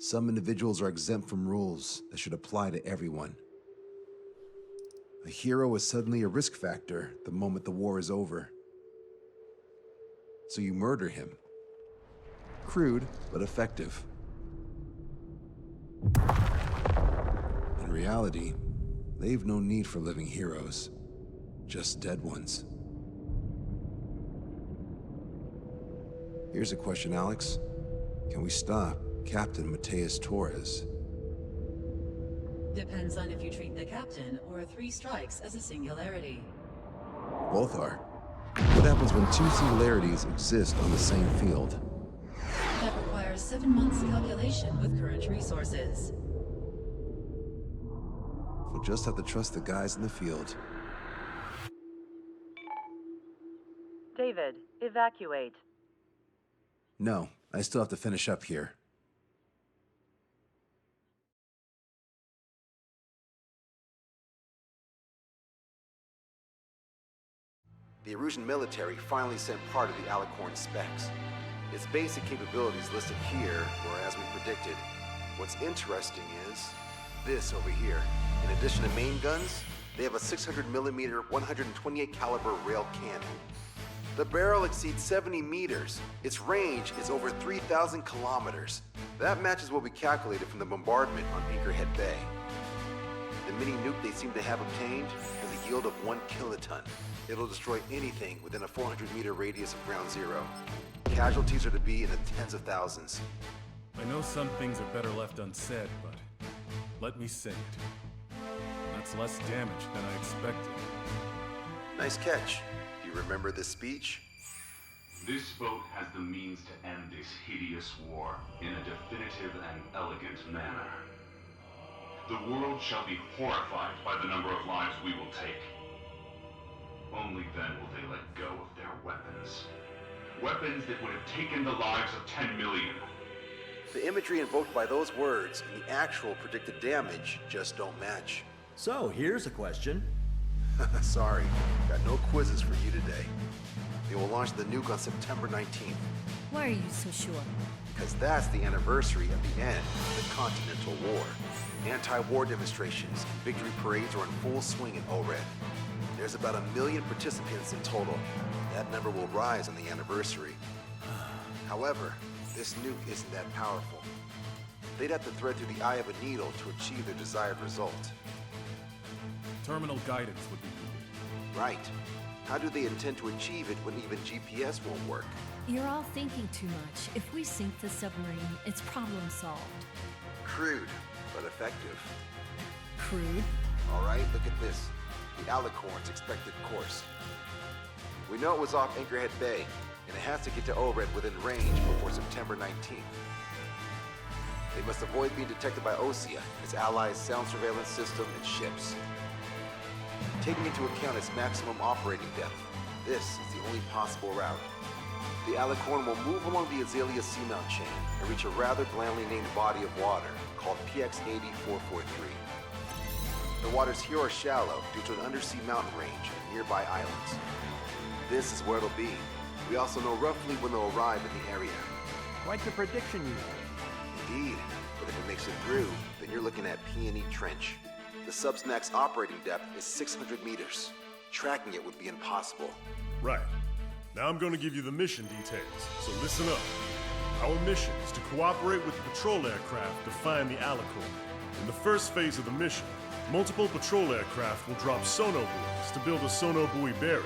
Some individuals are exempt from rules that should apply to everyone. A hero is suddenly a risk factor the moment the war is over. So you murder him. Crude, but effective. In reality, they've no need for living heroes, just dead ones. Here's a question, Alex. Can we stop Captain Mateus Torres? Depends on if you treat the captain or 3 strikes as a singularity. Both are. What happens when 2 singularities exist on the same field? That requires 7 months calculation with current resources. We'll just have to trust the guys in the field. David, evacuate. No, I still have to finish up here. The Erusian military finally sent part of the Alicorn specs. Its basic capabilities listed here were as we predicted. What's interesting is this over here. In addition to main guns, they have a 600mm 128 caliber rail cannon. The barrel exceeds 70 meters. Its range is over 3,000 kilometers. That matches what we calculated from the bombardment on Anchorhead Bay. The mini nuke they seem to have obtained has a yield of 1 kiloton. It'll destroy anything within a 400-meter radius of ground zero. Casualties are to be in the tens of thousands. I know some things are better left unsaid, but let me say it. That's less damage than I expected. Nice catch. Do you remember this speech? This vote has the means to end this hideous war in a definitive and elegant manner. The world shall be horrified by the number of lives we will take. Only then will they let go of their weapons. Weapons that would have taken the lives of 10 million. The imagery invoked by those words and the actual predicted damage just don't match. So, here's a question. Sorry, got no quizzes for you today. They will launch the nuke on September 19th. Why are you so sure? Because that's the anniversary of the end of the Continental War. Anti-war demonstrations and victory parades are in full swing in ORED. There's about 1 million participants in total. That number will rise on the anniversary. However, this nuke isn't that powerful. They'd have to thread through the eye of a needle to achieve their desired result. Terminal guidance would be needed. Right. How do they intend to achieve it when even GPS won't work? You're all thinking too much. If we sink the submarine, it's problem solved. Crude, but effective. Crude? All right, look at this. The Alicorn's expected course. We know it was off Anchorhead Bay, and it has to get to ORED within range before September 19th. They must avoid being detected by OSEA, its allies' sound surveillance system, and ships. Taking into account its maximum operating depth, this is the only possible route. The Alicorn will move along the Azalea seamount chain and reach a rather blandly named body of water called PX-8443. The waters here are shallow due to an undersea mountain range and nearby islands. This is where it'll be. We also know roughly when they'll arrive in the area. Quite the prediction you made. Indeed, but if it makes it through, then you're looking at P&E Trench. The Subsnac's operating depth is 600 meters. Tracking it would be impossible. Right. Now I'm going to give you the mission details, so listen up. Our mission is to cooperate with the patrol aircraft to find the Alicorn. In the first phase of the mission, multiple patrol aircraft will drop sono buoys to build a sono buoy barrier.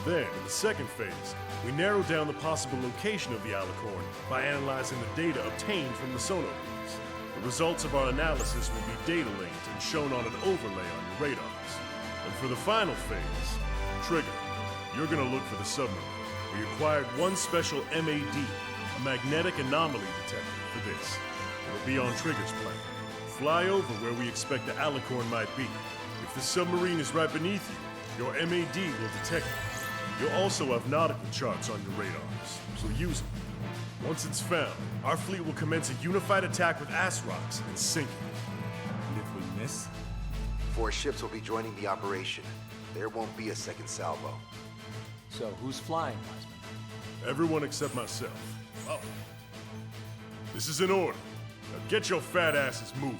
Then, in the second phase, we narrow down the possible location of the Alicorn by analyzing the data obtained from the sono buoys. The results of our analysis will be data linked and shown on an overlay on your radars. And for the final phase, Trigger, you're gonna look for the submarine. We acquired one special MAD, a magnetic anomaly detector, for this. It'll be on Trigger's plane. Fly over where we expect the Alicorn might be. If the submarine is right beneath you, your MAD will detect it. You'll also have nautical charts on your radars, so use them. Once it's found, our fleet will commence a unified attack with ass rocks and sink it. And if we miss? 4 ships will be joining the operation. There won't be a second salvo. So, who's flying, Wiseman? Everyone except myself. Oh. This is an order. Now get your fat asses moving.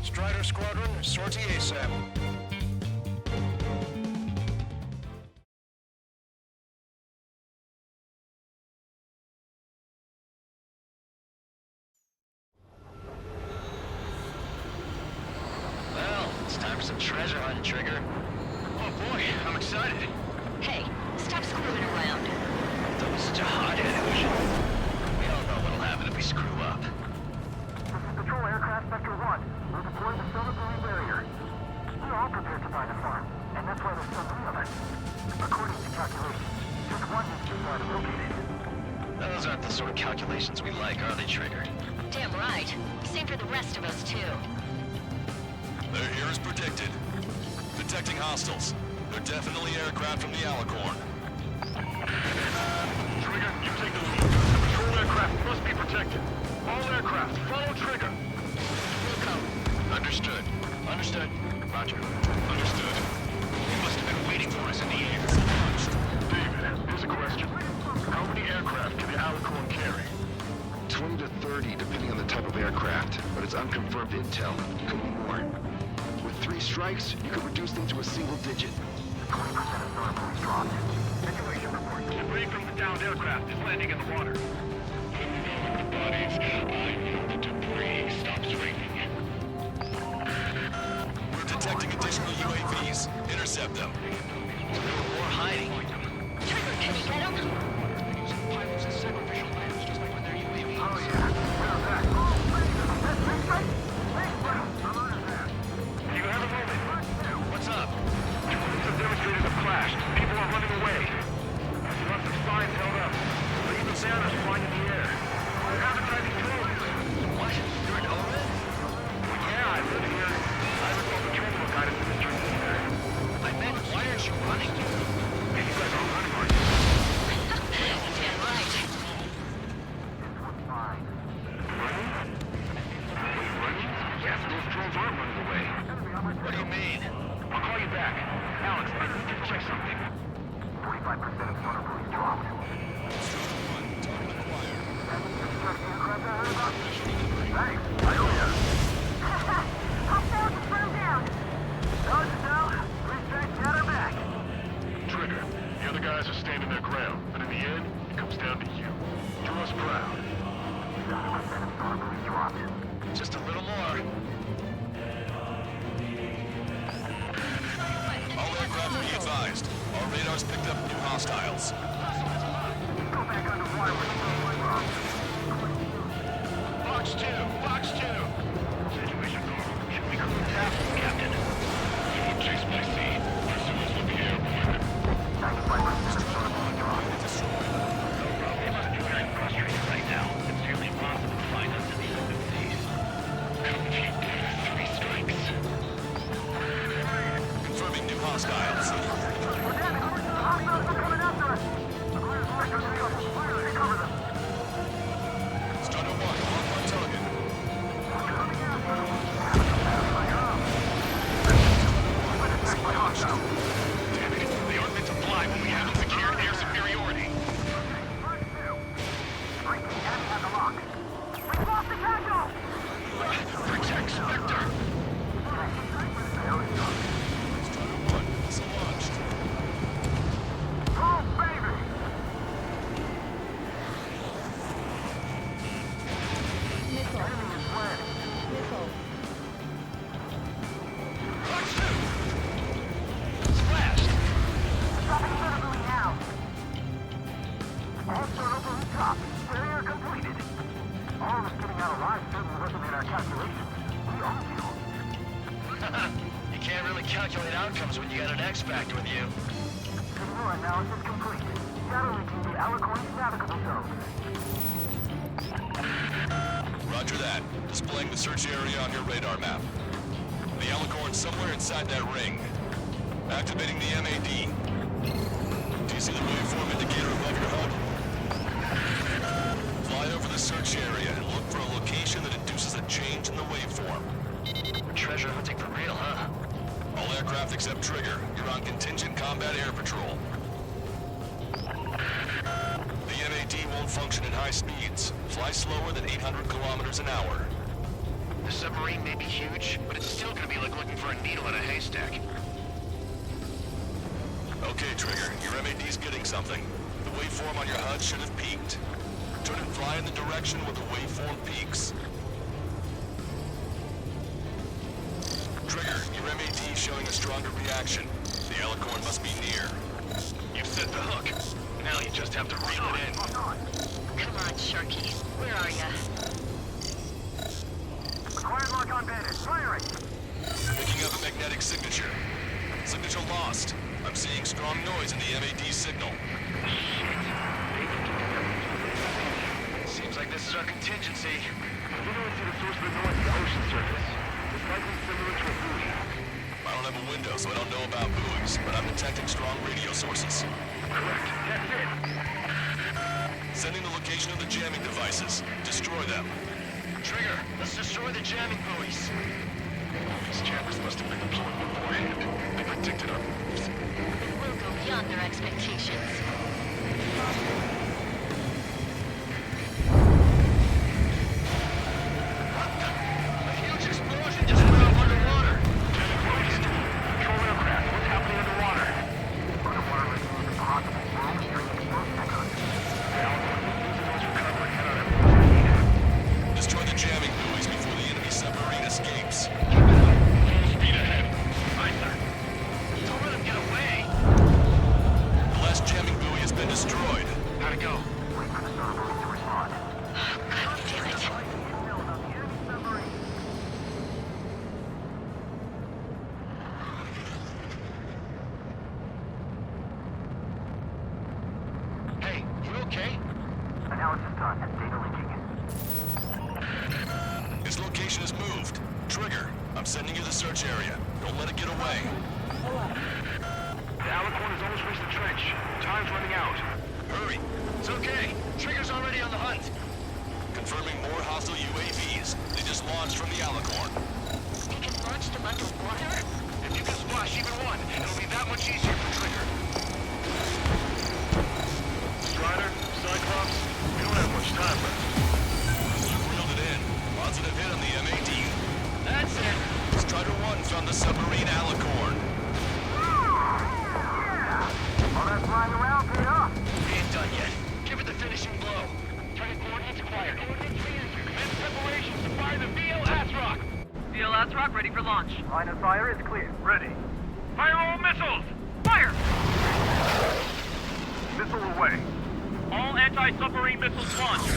Strider Squadron, sortie ASAP. Well, it's time for some treasure hunting, Trigger. Oh boy, I'm excited. Hey, stop screwing around. That was such a hot-headed vision. We all know what'll happen if we screw up. This is Patrol Aircraft Sector 1. We're deploying the silver-green barrier. We're all prepared to buy the farm, and that's why there's so many of us. According to calculations, just one needs to start located. Those aren't the sort of calculations we like, are they, Trigger? Damn right. Same for the rest of us, too. They're here as predicted. Detecting hostiles. They're definitely aircraft from the Alicorn. Trigger, you take the lead. The patrol aircraft must be protected. All aircraft, follow Trigger. Understood. Understood. Roger. Understood. You must have been waiting for us in the air. David, here's a question. How many aircraft can the Alicorn carry? 20 to 30, depending on the type of aircraft, but it's unconfirmed intel. Could be more. With 3 strikes, you could reduce them to a single digit. 20% of Starbucks dropped. Situation report. Debris from the downed aircraft is landing in the water. The bodies. I know the debris stops raining. We're detecting additional UAVs. Intercept them. More hiding. Trigger, can you get him? Pilots and sacrificial lambs, just like when they're UAVs. Oh yeah, we're back. You have a moment. What's up? Two of demonstrators have clashed. People are running away. There's lots of signs held up. But even banners flying in the air. They're advertising drones. What? You're an ORED? Yeah, I live here. I was on the terminal guidance in the street here. I meant, why aren't you running? Hey, you guys aren't running, are you? Damn right. Fine. Running? Wait, running? Yes, those drones aren't running away. What do you mean? I'll call you back. Alex, I need to check something. 45% of sonar buoys dropped. Thanks. I owe ya. Hostiles confirmed down. Dodge us out. Respect, got her back. Trigger, the other guys are standing their ground, but in the end, it comes down to you. Do us proud. 70% of sonar buoys dropped. Just a little more. All aircraft be advised. Our radars picked up new hostiles. Go back underwater with the going wrong. Box 2! Box 2! Situation normal. Should we call it half, Captain? Don't chase my seat. Pursuers will be airborne. 95% of sonar buoys dropped. They must be very frustrated right now. It's nearly impossible to find us in the open seas. Complete 3 strikes. Confirming new hostiles. We're damaged. The hostiles are coming after us. The Blues electric field. Fire, cover them. Strider 1, on target. Coming after us. Attacked by hostiles. Damn it. They aren't meant to fly when we haven't secured air superiority. Break the enemy has a lock. We've lost the Tango! Protect Spectre. Strider 1, missile launched. Oh, baby! Missile. Enemy is fled. Missile. Box 2! Splashed! Dropping sonar buoy now. All sonar buoy dropped. Barrier completed. All of us getting out alive certainly wasn't in our calculations. We own you. You can't really calculate outcomes when you got an X-Factor with you. Good Sonar analysis complete. Data linking to Alicorn's navigable zone. Roger that. Displaying the search area on your radar map. The Alicorn's somewhere inside that ring. Activating the MAD. Do you see the waveform indicator above your HUD? Fly over the search area and look for a location that induces a change in the waveform. Treasure hunting for real, huh? All aircraft except Trigger, you're on contingent combat air patrol. The MAD won't function at high speeds. Fly slower than 800 kilometers an hour. The submarine may be huge, but it's still gonna be like looking for a needle in a haystack. Okay, Trigger, your MAD's getting something. The waveform on your HUD should have peaked. Turn and fly in the direction where the waveform peaks. Trigger, your MAD is showing a stronger reaction. The Alicorn must be near. You've set the hook. Now you just have to reel it in. Come on, Sharky. Where are ya? Acquired lock on bandit. Firing! Picking up a magnetic signature. Signature lost. I'm seeing strong noise in the MAD signal. Seems like this is our contingency. Continuing to the source of the noise at the ocean surface. It's likely similar to a buoy. I don't have a window, so I don't know about buoys, but I'm detecting strong radio sources. Correct. That's it. Sending the location of the jamming devices. Destroy them. Trigger, let's destroy the jamming buoys. These jammers must have been deployed beforehand. They predicted our moves. We'll go beyond their expectations. A huge explosion just went off underwater. Control aircraft. What's happening underwater? Underwater remains impossible. We're only hearing explosive echoes. The Alicorn will use those recover and head on our course when needed. Destroy the jamming buoys before the enemy submarine escapes. Full speed ahead. Aye, sir. Don't let him get away. The last jamming buoy has been destroyed. How'd it go? Wait for the submarine to respond. God damn it. Intel on the enemy submarine. Hey, you okay? Analysis done. Data linking. Its location is moved. Trigger, I'm sending you the search area. Don't let it get away. The Alicorn has almost reached the trench. Time's running out. Hurry. It's okay. Trigger's already on the hunt. Confirming more hostile UAVs. They just launched from the Alicorn. We can launch them underwater? If you can splash even one, it'll be that much easier for Trigger. Strider, Cyclops, we don't have much time left. You've reeled it in. Positive hit on the MAD. That's it. Strider 1 found the submarine Alicorn. All that flying around paid off. We ain't done yet. Give it the finishing blow. Target coordinates acquired. Commence preparations to fire the VLS rock. VLS rock ready for launch. Line of fire is clear. Ready. Fire all missiles. Fire! Missile away. All anti-submarine missiles launched.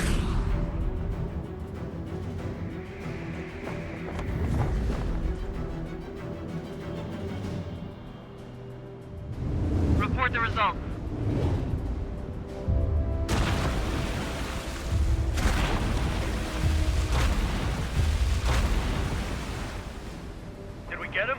Report the results. Did we get him?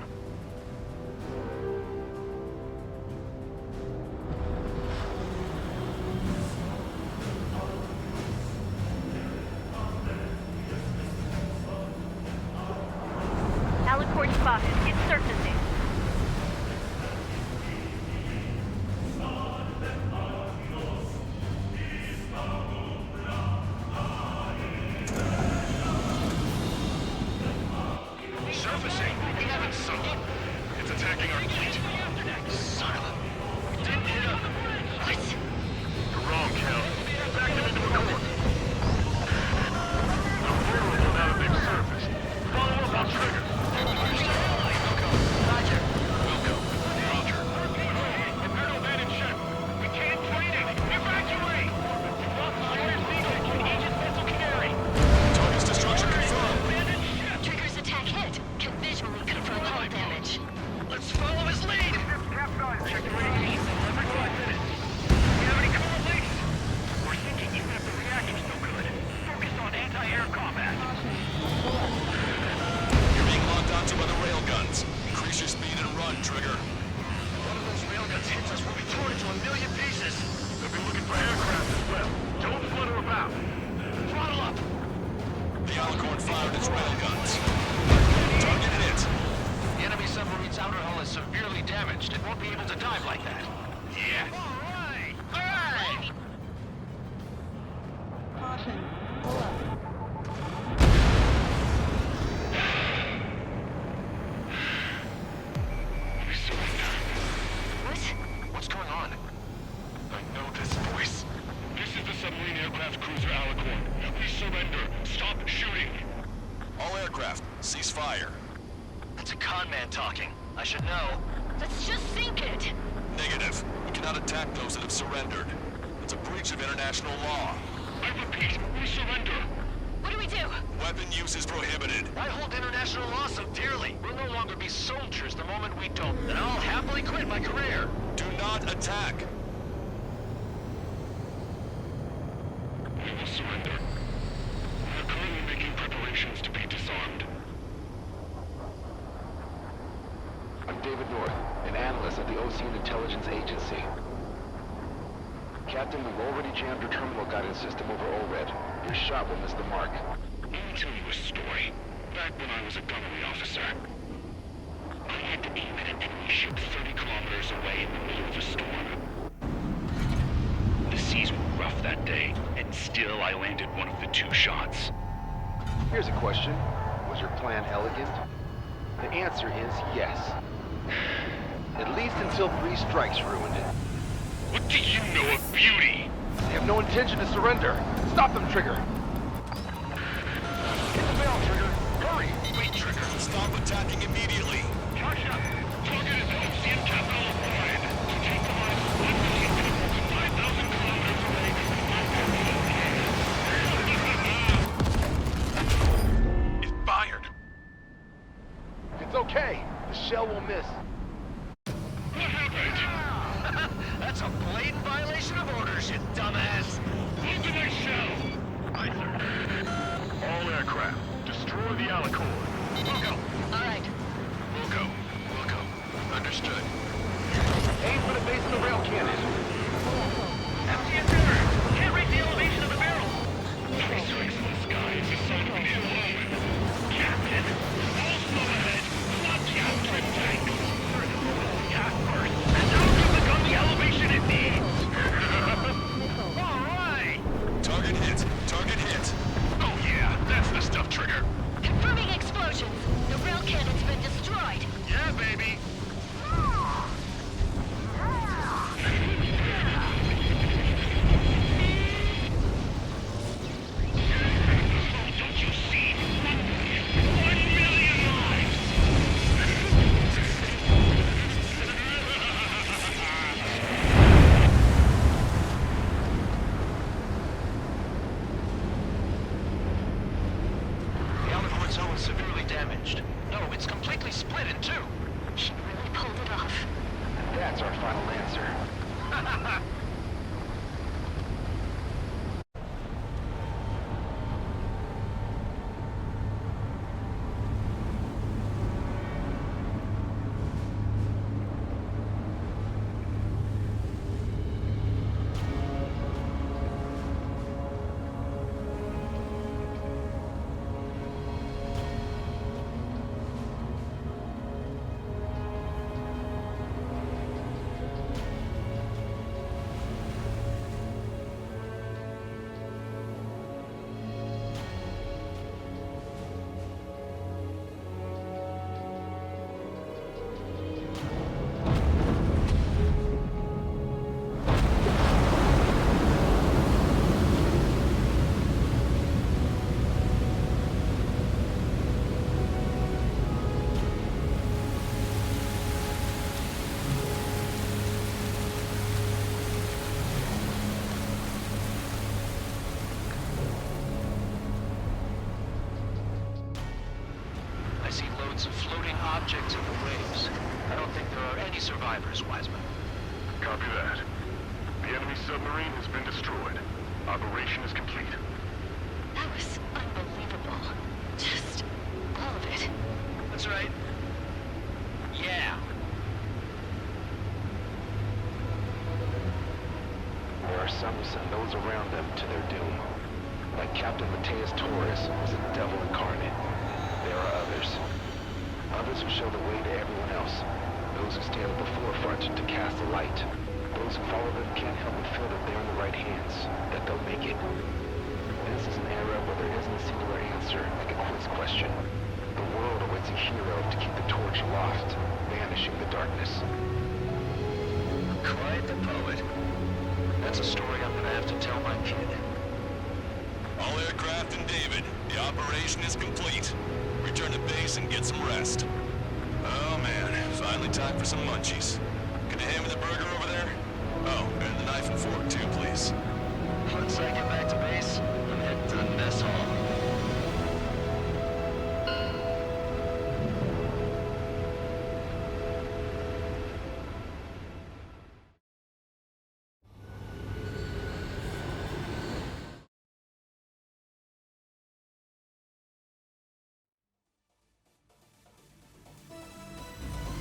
Alicorn spotted. It's surfacing. Surfacing? We haven't sunk it. It's attacking our fleet. Silent. We didn't hit him. What? You're wrong, Cal. Back them into a course. The portal will have a big surface. Follow up on Trigger. Understood. sponsored by the railguns. Increase your speed and run, Trigger. One of those railguns hits us, we'll be torn into a million pieces. They'll be looking for aircraft as well. Don't flutter about. Throttle up! The Alicorn fired its railguns. Target hit. The enemy submarine's outer hull is severely damaged. It won't be able to dive like that. Yeah. All right! All right! Caution. Pull up. We surrender. What? What's going on? I know this voice. This is the submarine aircraft cruiser Alicorn. We surrender. Stop shooting. All aircraft, cease fire. That's a con man talking. I should know. Let's just sink it. Negative. We cannot attack those that have surrendered. It's a breach of international law. I repeat, we surrender. What do we do? Weapon use is prohibited. I hold international law so dearly. We'll no longer be soldiers the moment we don't. And I'll happily quit my career. Do not attack. We will surrender. We are currently making preparations to be disarmed. I'm David North, an analyst at the Ocean Intelligence Agency. Captain, we've already jammed your terminal guidance system over ORED. Your shot will miss the mark. Let me tell you a story. Back when I was a gunnery officer, I had to aim at an enemy ship 30 kilometers away in the middle of a storm. The seas were rough that day, and still I landed one of the 2 shots. Here's a question. Was your plan elegant? The answer is yes. At least until 3 strikes ruined it. What do you know of beauty? They have no intention to surrender. Stop them, Trigger! Hit the bell, Trigger. Hurry! Wait, Trigger. Stop attacking immediately. Charge up! Target is Ocean capital of Orion. To take the line 1 million people to 5,000 kilometers away. It fired. It's okay. The shell will miss. What happened? That's a blatant violation of orders, you dumbass. Move the next shell! Aye, sir. All aircraft, destroy the Alicorn. We'll go. All right. We'll go. We'll go. Understood. Aim for the base of the rail cannon. Empty and center. Can't rate the elevation of the barrel. 3 strikes in the sky is a sign of an ill omen. Captain, also ahead, watch out, trim tanks. Yeah, first. And that'll give the gun the elevation it needs. All right. Target hit. Target hit. Oh yeah, that's the stuff, Trigger. Confirming explosions. The rail cannon's been destroyed. Yeah, baby. Don't you see? 1 million lives! The Alicorn's hull is severely damaged. No, it's completely split in 2. She really pulled it off. That's our final answer. Objects in the waves. I don't think there are any survivors, Wiseman. Copy that. The enemy submarine has been destroyed. Operation is complete. That was unbelievable. Just all of it. That's right. and those around them to their doom. Like Captain Mateus Torres was a devil incarnate. There are others. Others who show the way to everyone else. Those who stand at the forefront to cast a light. Those who follow them can't help but feel that they're in the right hands, that they'll make it. This is an era where there isn't a singular answer, like a quiz question. The world awaits a hero to keep the torch aloft, banishing the darkness. Quiet the poet. That's a story I'm gonna have to tell my kid. All aircraft in David, the operation is complete. Return to base and get some rest. Oh man, finally time for some munchies. Can you hand me the burger over there? Oh, and the knife and fork too, please. Once I get back to base, I'm heading to the mess hall.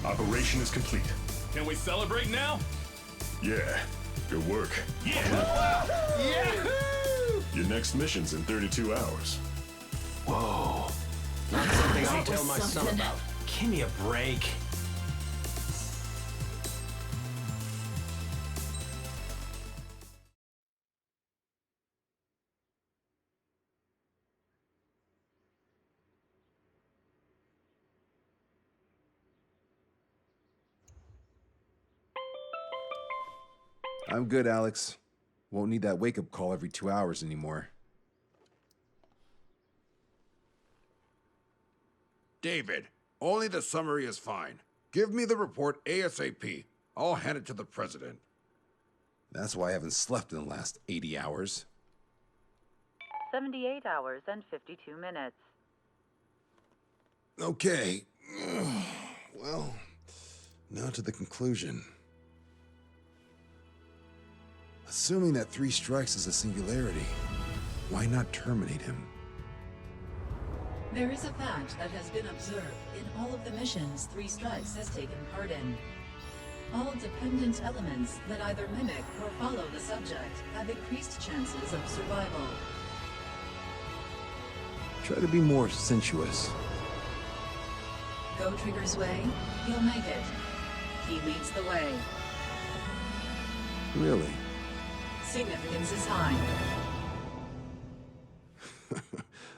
Operation is complete. Can we celebrate now? Yeah, good work. Yeah! Yahoo! Your next mission's in 32 hours. Whoa. Not something I'll That was tell my son something. about. Give me a break. I'm good, Alex. Won't need that wake-up call every 2 hours anymore. David, only the summary is fine. Give me the report ASAP. I'll hand it to the president. That's why I haven't slept in the last 80 hours. 78 hours and 52 minutes. Okay. Well, now to the conclusion. Assuming that 3 strikes is a singularity, why not terminate him? There is a fact that has been observed in all of the missions 3 Strikes has taken part in. All dependent elements that either mimic or follow the subject have increased chances of survival. Try to be more sensuous. Go Trigger's way, he'll make it. He leads the way. Really? Significance is high.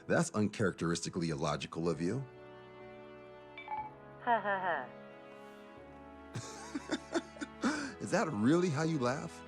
That's uncharacteristically illogical of you. Ha ha ha. Is that really how you laugh?